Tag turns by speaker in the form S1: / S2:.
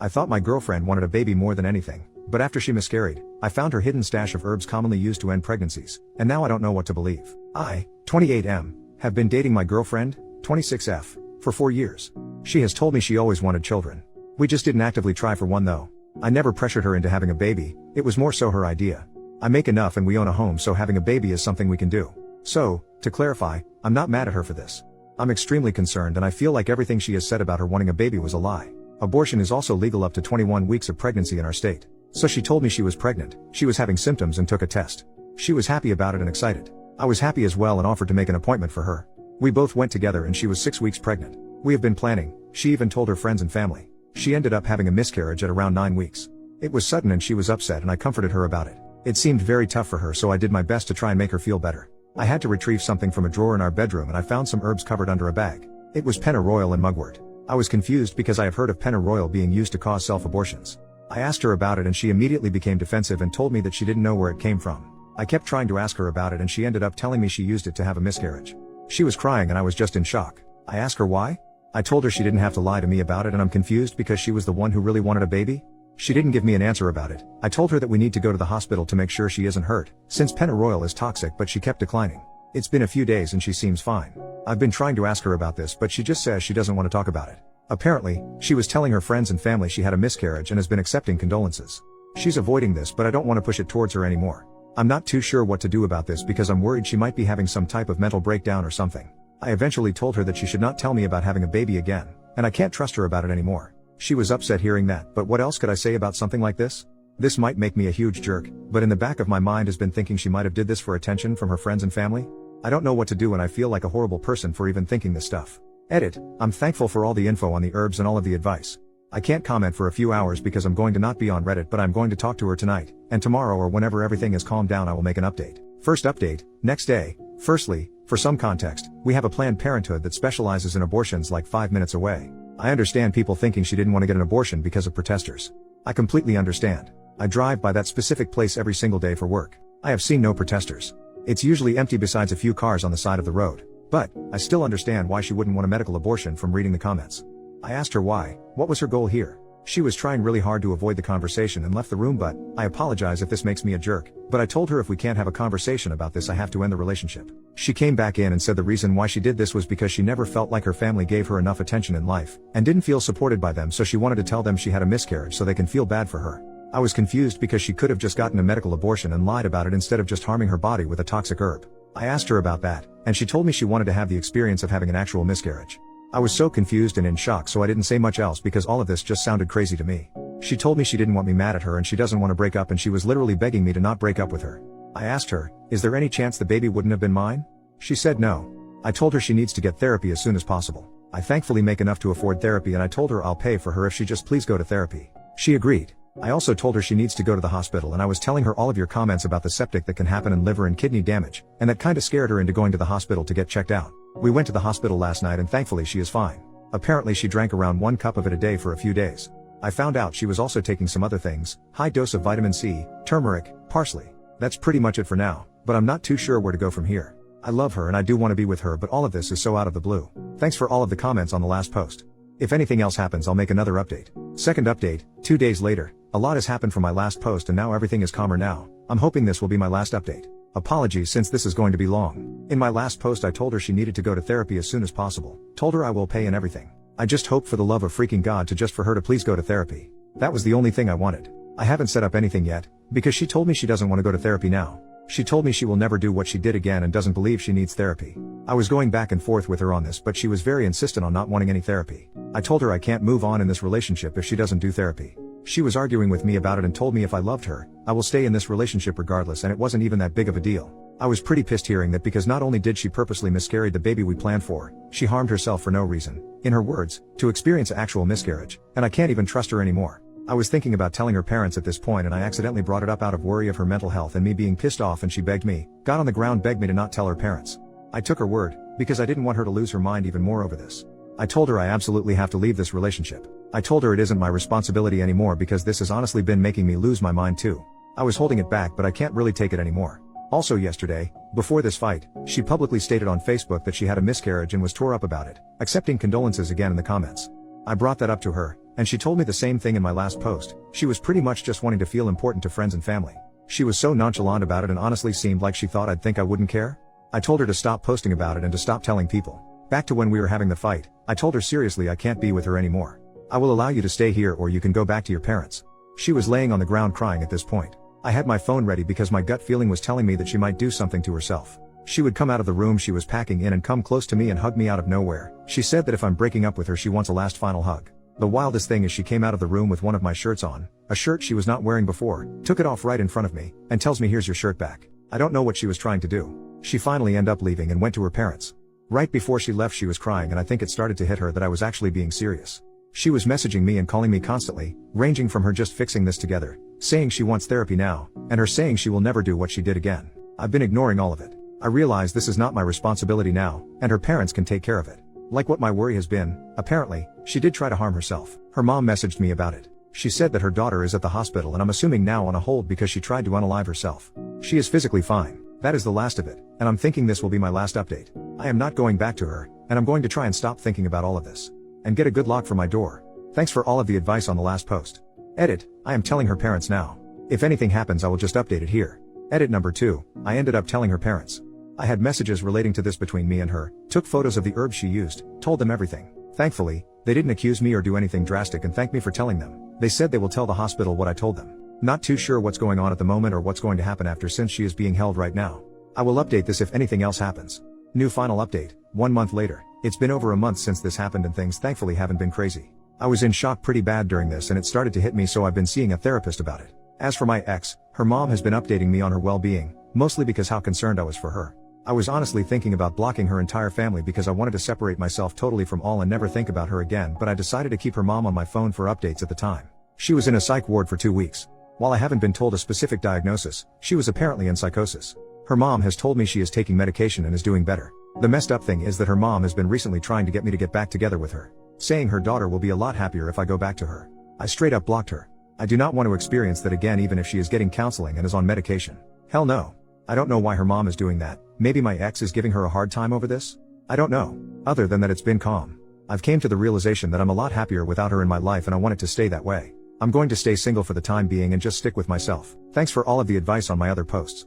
S1: I thought my girlfriend wanted a baby more than anything, but after she miscarried, I found her hidden stash of herbs commonly used to end pregnancies, and now I don't know what to believe. I, 28M, have been dating my girlfriend, 26F, for 4 years. She has told me she always wanted children. We just didn't actively try for one though. I never pressured her into having a baby, it was more so her idea. I make enough and we own a home, so having a baby is something we can do. So, to clarify, I'm not mad at her for this. I'm extremely concerned and I feel like everything she has said about her wanting a baby was a lie. Abortion is also legal up to 21 weeks of pregnancy in our state. So she told me she was pregnant, she was having symptoms and took a test. She was happy about it and excited. I was happy as well and offered to make an appointment for her. We both went together and she was 6 weeks pregnant. We have been planning, she even told her friends and family. She ended up having a miscarriage at around 9 weeks. It was sudden and she was upset and I comforted her about it. It seemed very tough for her, so I did my best to try and make her feel better. I had to retrieve something from a drawer in our bedroom and I found some herbs covered under a bag. It was pennyroyal and mugwort. I was confused because I have heard of pennyroyal being used to cause self-abortions. I asked her about it and she immediately became defensive and told me that she didn't know where it came from. I kept trying to ask her about it and she ended up telling me she used it to have a miscarriage. She was crying and I was just in shock. I asked her why? I told her she didn't have to lie to me about it and I'm confused because she was the one who really wanted a baby? She didn't give me an answer about it. I told her that we need to go to the hospital to make sure she isn't hurt, since pennyroyal is toxic, but she kept declining. It's been a few days and she seems fine. I've been trying to ask her about this but she just says she doesn't want to talk about it. Apparently, she was telling her friends and family she had a miscarriage and has been accepting condolences. She's avoiding this but I don't want to push it towards her anymore. I'm not too sure what to do about this because I'm worried she might be having some type of mental breakdown or something. I eventually told her that she should not tell me about having a baby again, and I can't trust her about it anymore. She was upset hearing that, but what else could I say about something like this? This might make me a huge jerk, but in the back of my mind has been thinking she might have did this for attention from her friends and family. I don't know what to do and I feel like a horrible person for even thinking this stuff. Edit, I'm thankful for all the info on the herbs and all of the advice. I can't comment for a few hours because I'm going to not be on Reddit, but I'm going to talk to her tonight, and tomorrow or whenever everything is calmed down I will make an update. First update, next day. Firstly, for some context, we have a Planned Parenthood that specializes in abortions like 5 minutes away. I understand people thinking she didn't want to get an abortion because of protesters. I completely understand. I drive by that specific place every single day for work. I have seen no protesters. It's usually empty besides a few cars on the side of the road. But, I still understand why she wouldn't want a medical abortion from reading the comments. I asked her why, what was her goal here? She was trying really hard to avoid the conversation and left the room, but I apologize if this makes me a jerk, but I told her if we can't have a conversation about this I have to end the relationship. She came back in and said the reason why she did this was because she never felt like her family gave her enough attention in life, and didn't feel supported by them, so she wanted to tell them she had a miscarriage so they can feel bad for her. I was confused because she could have just gotten a medical abortion and lied about it instead of just harming her body with a toxic herb. I asked her about that, and she told me she wanted to have the experience of having an actual miscarriage. I was so confused and in shock, so I didn't say much else because all of this just sounded crazy to me. She told me she didn't want me mad at her and she doesn't want to break up, and she was literally begging me to not break up with her. I asked her, is there any chance the baby wouldn't have been mine? She said no. I told her she needs to get therapy as soon as possible. I thankfully make enough to afford therapy and I told her I'll pay for her if she just please go to therapy. She agreed. I also told her she needs to go to the hospital, and I was telling her all of your comments about the septic that can happen and liver and kidney damage, and that kinda scared her into going to the hospital to get checked out. We went to the hospital last night and thankfully she is fine. Apparently she drank around 1 cup of it a day for a few days. I found out she was also taking some other things, high dose of vitamin C, turmeric, parsley. That's pretty much it for now, but I'm not too sure where to go from here. I love her and I do want to be with her, but all of this is so out of the blue. Thanks for all of the comments on the last post. If anything else happens I'll make another update. Second update, 2 days later. A lot has happened from my last post and now everything is calmer now. I'm hoping this will be my last update. Apologies since this is going to be long. In my last post I told her she needed to go to therapy as soon as possible. Told her I will pay and everything. I just hope for the love of freaking God for her to please go to therapy. That was the only thing I wanted. I haven't set up anything yet, because she told me she doesn't want to go to therapy now. She told me she will never do what she did again and doesn't believe she needs therapy. I was going back and forth with her on this, but she was very insistent on not wanting any therapy. I told her I can't move on in this relationship if she doesn't do therapy. She was arguing with me about it and told me if I loved her, I will stay in this relationship regardless, and it wasn't even that big of a deal. I was pretty pissed hearing that because not only did she purposely miscarry the baby we planned for, she harmed herself for no reason, in her words, to experience actual miscarriage, and I can't even trust her anymore. I was thinking about telling her parents at this point and I accidentally brought it up out of worry of her mental health and me being pissed off, and she begged me, got on the ground, begged me to not tell her parents. I took her word, because I didn't want her to lose her mind even more over this. I told her I absolutely have to leave this relationship. I told her it isn't my responsibility anymore because this has honestly been making me lose my mind too. I was holding it back, but I can't really take it anymore. Also yesterday, before this fight, she publicly stated on Facebook that she had a miscarriage and was tore up about it, accepting condolences again in the comments. I brought that up to her, and she told me the same thing in my last post. She was pretty much just wanting to feel important to friends and family. She was so nonchalant about it and honestly seemed like she thought I'd think I wouldn't care. I told her to stop posting about it and to stop telling people. Back to when we were having the fight, I told her seriously I can't be with her anymore. I will allow you to stay here or you can go back to your parents. She was laying on the ground crying at this point. I had my phone ready because my gut feeling was telling me that she might do something to herself. She would come out of the room she was packing in and come close to me and hug me out of nowhere. She said that if I'm breaking up with her she wants a last final hug. The wildest thing is she came out of the room with one of my shirts on, a shirt she was not wearing before, took it off right in front of me, and tells me here's your shirt back. I don't know what she was trying to do. She finally ended up leaving and went to her parents. Right before she left she was crying and I think it started to hit her that I was actually being serious. She was messaging me and calling me constantly, ranging from her just fixing this together, saying she wants therapy now, and her saying she will never do what she did again. I've been ignoring all of it. I realize this is not my responsibility now, and her parents can take care of it. Like what my worry has been, apparently, she did try to harm herself. Her mom messaged me about it. She said that her daughter is at the hospital and I'm assuming now on a hold because she tried to unalive herself. She is physically fine. That is the last of it, and I'm thinking this will be my last update. I am not going back to her, and I'm going to try and stop thinking about all of this. And get a good lock for my door. Thanks for all of the advice on the last post. Edit, I am telling her parents now. If anything happens I will just update it here. Edit number 2, I ended up telling her parents. I had messages relating to this between me and her, took photos of the herbs she used, told them everything. Thankfully, they didn't accuse me or do anything drastic and thanked me for telling them. They said they will tell the hospital what I told them. Not too sure what's going on at the moment or what's going to happen after since she is being held right now. I will update this if anything else happens. New final update, 1 month later. It's been over a month since this happened and things thankfully haven't been crazy. I was in shock pretty bad during this and it started to hit me so I've been seeing a therapist about it. As for my ex, her mom has been updating me on her well-being, mostly because how concerned I was for her. I was honestly thinking about blocking her entire family because I wanted to separate myself totally from all and never think about her again, but I decided to keep her mom on my phone for updates at the time. She was in a psych ward for 2 weeks. While I haven't been told a specific diagnosis, she was apparently in psychosis. Her mom has told me she is taking medication and is doing better. The messed up thing is that her mom has been recently trying to get me to get back together with her, saying her daughter will be a lot happier if I go back to her. I straight up blocked her. I do not want to experience that again even if she is getting counseling and is on medication. Hell no. I don't know why her mom is doing that. Maybe my ex is giving her a hard time over this? I don't know. Other than that it's been calm. I've came to the realization that I'm a lot happier without her in my life and I want it to stay that way. I'm going to stay single for the time being and just stick with myself. Thanks for all of the advice on my other posts.